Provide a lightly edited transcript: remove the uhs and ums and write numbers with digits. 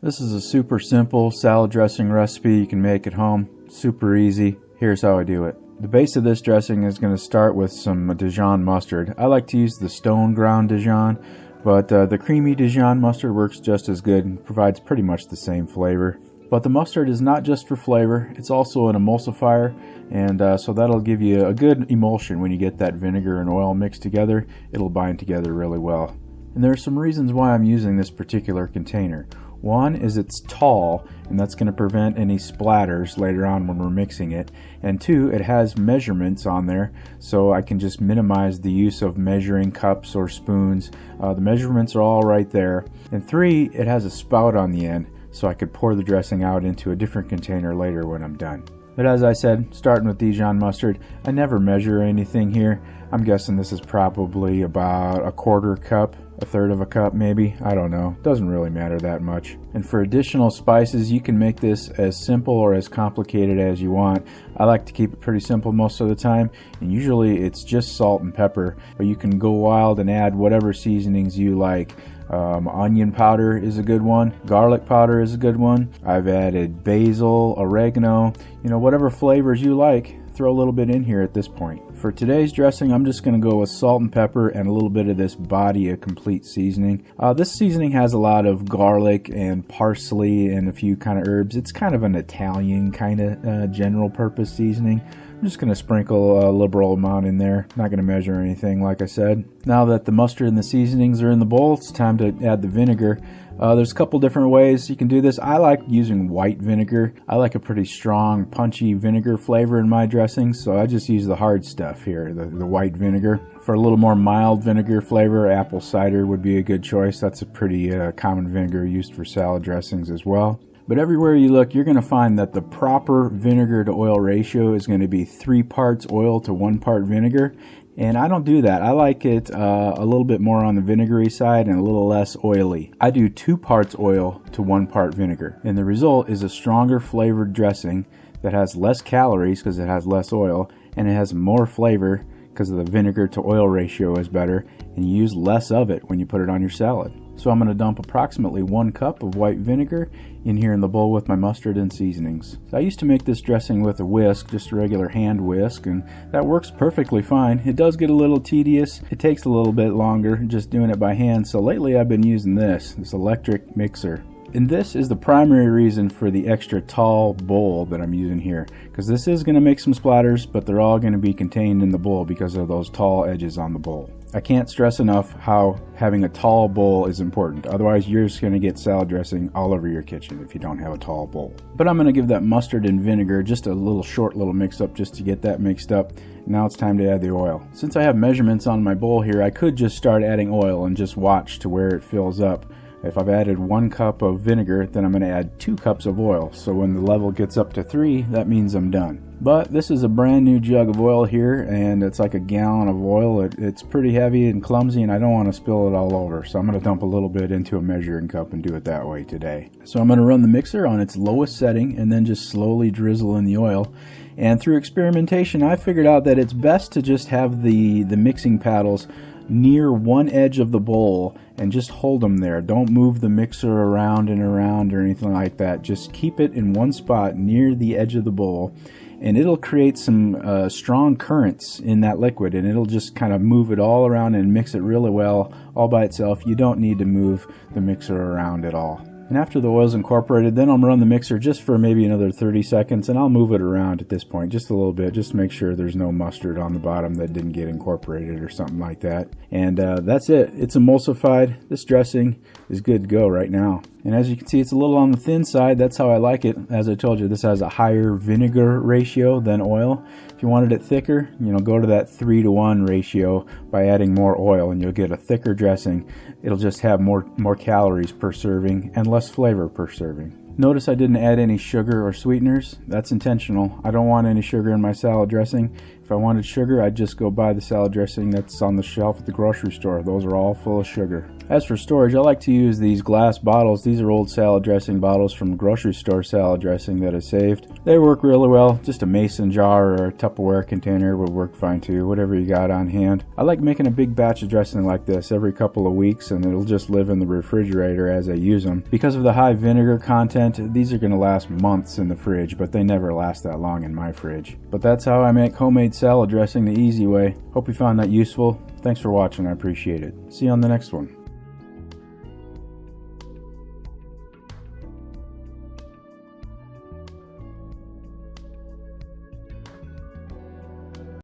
This is a super simple salad dressing recipe you can make at home. Super easy. Here's how I do it. The base of this dressing is going to start with some Dijon mustard. I like to use the stone ground Dijon, but the creamy Dijon mustard works just as good and provides pretty much the same flavor. But the mustard is not just for flavor, it's also an emulsifier, and so that'll give you a good emulsion when you get that vinegar and oil mixed together. It'll bind together really well. And there are some reasons why I'm using this particular container. One is it's tall, and that's going to prevent any splatters later on when we're mixing it. And two, it has measurements on there, so I can just minimize the use of measuring cups or spoons. The measurements are all right there. And three, it has a spout on the end, so I could pour the dressing out into a different container later when I'm done. But as I said, starting with Dijon mustard, I never measure anything here. I'm guessing this is probably about a quarter cup, a third of a cup maybe. I don't know. Doesn't really matter that much. And for additional spices, you can make this as simple or as complicated as you want. I like to keep it pretty simple most of the time, and usually it's just salt and pepper, but you can go wild and add whatever seasonings you like. Onion powder is a good one. Garlic powder is a good one. I've added basil, oregano, whatever flavors you like. Throw a little bit in here at this point. For today's dressing, I'm just going to go with salt and pepper and a little bit of this body of complete seasoning. This seasoning has a lot of garlic and parsley and a few kind of herbs. It's kind of an Italian kind of general purpose seasoning. I'm just going to sprinkle a liberal amount in there. Not going to measure anything, like I said. Now that the mustard and the seasonings are in the bowl, it's time to add the vinegar. There's a couple different ways you can do this. I like using white vinegar. I like a pretty strong, punchy vinegar flavor in my dressings, so I just use the hard stuff here, the white vinegar. For a little more mild vinegar flavor, apple cider would be a good choice. That's a pretty common vinegar used for salad dressings as well. But everywhere you look, you're going to find that the proper vinegar to oil ratio is going to be 3 parts oil to 1 part vinegar. And I don't do that. I like it a little bit more on the vinegary side and a little less oily. I do 2 parts oil to 1 part vinegar. And the result is a stronger flavored dressing that has less calories because it has less oil, and it has more flavor because the vinegar to oil ratio is better, and you use less of it when you put it on your salad. So I'm going to dump approximately 1 cup of white vinegar in here in the bowl with my mustard and seasonings. So I used to make this dressing with a whisk, just a regular hand whisk, and that works perfectly fine. It does get a little tedious. It takes a little bit longer just doing it by hand. So lately I've been using this electric mixer. And this is the primary reason for the extra tall bowl that I'm using here, because this is going to make some splatters, but they're all going to be contained in the bowl because of those tall edges on the bowl. I can't stress enough how having a tall bowl is important. Otherwise, you're just going to get salad dressing all over your kitchen if you don't have a tall bowl. But I'm going to give that mustard and vinegar just a short little mix up just to get that mixed up. Now it's time to add the oil. Since I have measurements on my bowl here, I could just start adding oil and just watch to where it fills up. If I've added 1 cup of vinegar, then I'm going to add 2 cups of oil. So when the level gets up to 3, that means I'm done. But this is a brand new jug of oil here, and it's like a gallon of oil. It's pretty heavy and clumsy, and I don't want to spill it all over. So I'm going to dump a little bit into a measuring cup and do it that way today. So I'm going to run the mixer on its lowest setting and then just slowly drizzle in the oil. And through experimentation, I figured out that it's best to just have the mixing paddles near one edge of the bowl and just hold them there. Don't move the mixer around and around or anything like that. Just keep it in one spot near the edge of the bowl, and it'll create some strong currents in that liquid, and it'll just kind of move it all around and mix it really well all by itself. You don't need to move the mixer around at all. And after the oil's incorporated, then I'll run the mixer just for maybe another 30 seconds, and I'll move it around at this point just a little bit, just to make sure there's no mustard on the bottom that didn't get incorporated or something like that. And that's it. It's emulsified. This dressing is good to go right now. And as you can see, it's a little on the thin side. That's how I like it. As I told you, this has a higher vinegar ratio than oil. If you wanted it thicker, go to that 3-to-1 ratio by adding more oil, and you'll get a thicker dressing. It'll just have more calories per serving and less flavor per serving. Notice I didn't add any sugar or sweeteners. That's intentional. I don't want any sugar in my salad dressing. If I wanted sugar, I'd just go buy the salad dressing that's on the shelf at the grocery store. Those are all full of sugar. As for storage, I like to use these glass bottles. These are old salad dressing bottles from grocery store salad dressing that I saved. They work really well. Just a mason jar or a Tupperware container would work fine too, whatever you got on hand. I like making a big batch of dressing like this every couple of weeks, and it'll just live in the refrigerator as I use them. Because of the high vinegar content, these are going to last months in the fridge, but they never last that long in my fridge. But that's how I make homemade salad dressing the easy way. Hope you found that useful. Thanks for watching. I appreciate it. See you on the next one.